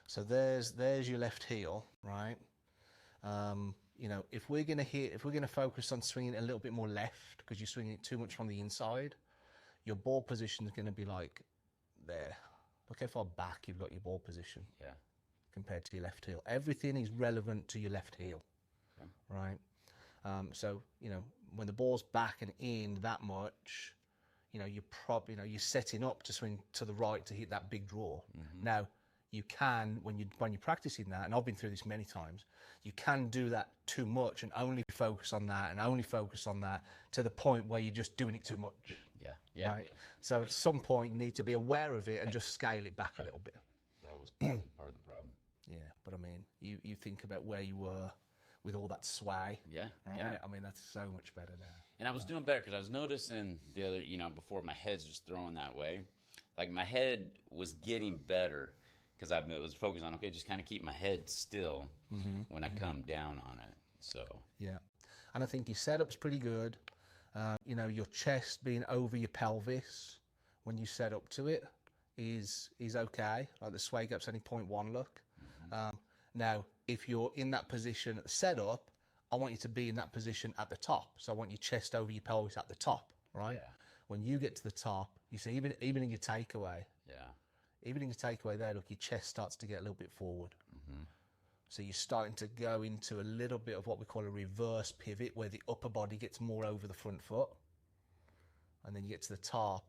So there's your left heel, right? You know, if we're gonna focus on swinging it a little bit more left because you're swinging it too much from the inside, your ball position is going to be like there. Look how far back you've got your ball position. Yeah. Compared to your left heel. Everything is relevant to your left heel, okay. Right? So, you know, when the ball's back and in that much, you know, you're setting up to swing to the right to hit that big draw. Mm-hmm. Now, you can, when you're practicing that, and I've been through this many times, you can do that too much and only focus on that and only focus on that to the point where you're just doing it too much. Yeah, yeah. Right? So at some point, you need to be aware of it and just scale it back a little bit. That was part of the problem. Yeah, but I mean, you think about where you were with all that sway. Yeah, right? yeah. I mean, that's so much better now. And I was doing better because I was noticing the other, you know, before my head's just throwing that way, like my head was getting better because I was focused on, okay, just kind of keep my head still when I come down on it. So yeah, and I think your setup's pretty good. You know, your chest being over your pelvis when you set up to it is okay. Like the sway gap's only 0.1 look. Now, if you're in that position at the setup, I want you to be in that position at the top. So I want your chest over your pelvis at the top, right? Yeah. When you get to the top, you see, even in your takeaway, even in your takeaway there, look, your chest starts to get a little bit forward. So you're starting to go into a little bit of what we call a reverse pivot, where the upper body gets more over the front foot. And then you get to the top,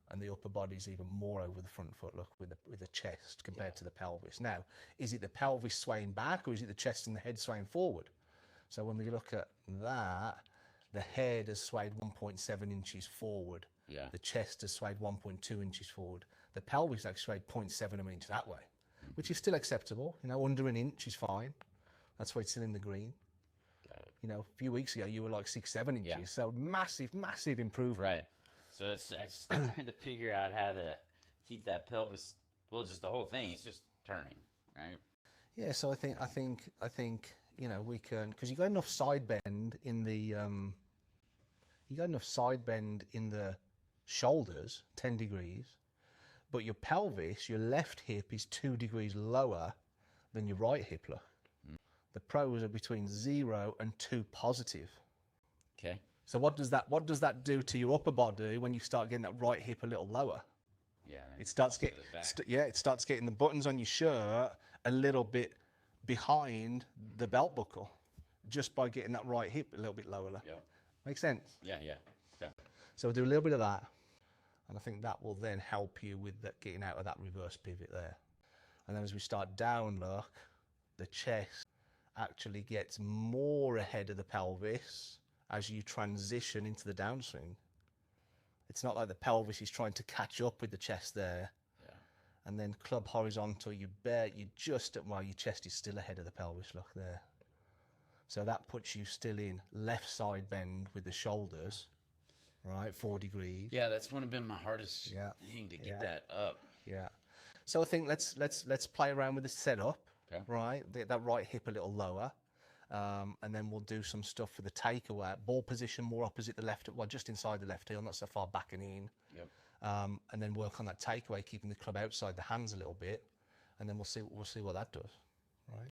and the upper body's even more over the front foot, look, with the chest compared to the pelvis. Now, is it the pelvis swaying back, or is it the chest and the head swaying forward? So when we look at that, the head has swayed 1.7 inches forward. Yeah. The chest has swayed 1.2 inches forward. The pelvis actually swayed 0.7 of an inch that way, which is still acceptable. You know, under an inch is fine. That's why it's still in the green. You know, a few weeks ago, you were like 6-7 inches. Yeah. So massive improvement. Right. So it's trying to figure out how to keep that pelvis, well, just the whole thing. It's just turning, right? Yeah. So I think, you know, we can, because you got enough side bend in the, shoulders, 10 degrees, but your pelvis, your left hip is 2 degrees lower than your right hip. Look. The pros are between 0 and 2 positive. Okay. So what does that do to your upper body when you start getting that right hip a little lower? Yeah. It starts getting the buttons on your shirt a little bit behind the belt buckle, just by getting that right hip a little bit lower. Yeah. Makes sense? Yeah. So we'll do a little bit of that, and I think that will then help you with that, getting out of that reverse pivot there. And then as we start down, look, the chest actually gets more ahead of the pelvis as you transition into the downswing. It's not like the pelvis is trying to catch up with the chest there. Yeah. And then club horizontal, your chest is still ahead of the pelvis, look there. So that puts you still in left side bend with the shoulders, right, 4 degrees. Yeah, that's one of been my hardest thing to get that up. Yeah. So I think let's play around with the setup, right? That right hip a little lower. And then we'll do some stuff for the takeaway. Ball position more opposite the left, well, just inside the left heel, not so far back and in. Yep. And then work on that takeaway, keeping the club outside the hands a little bit. And then we'll see what that does.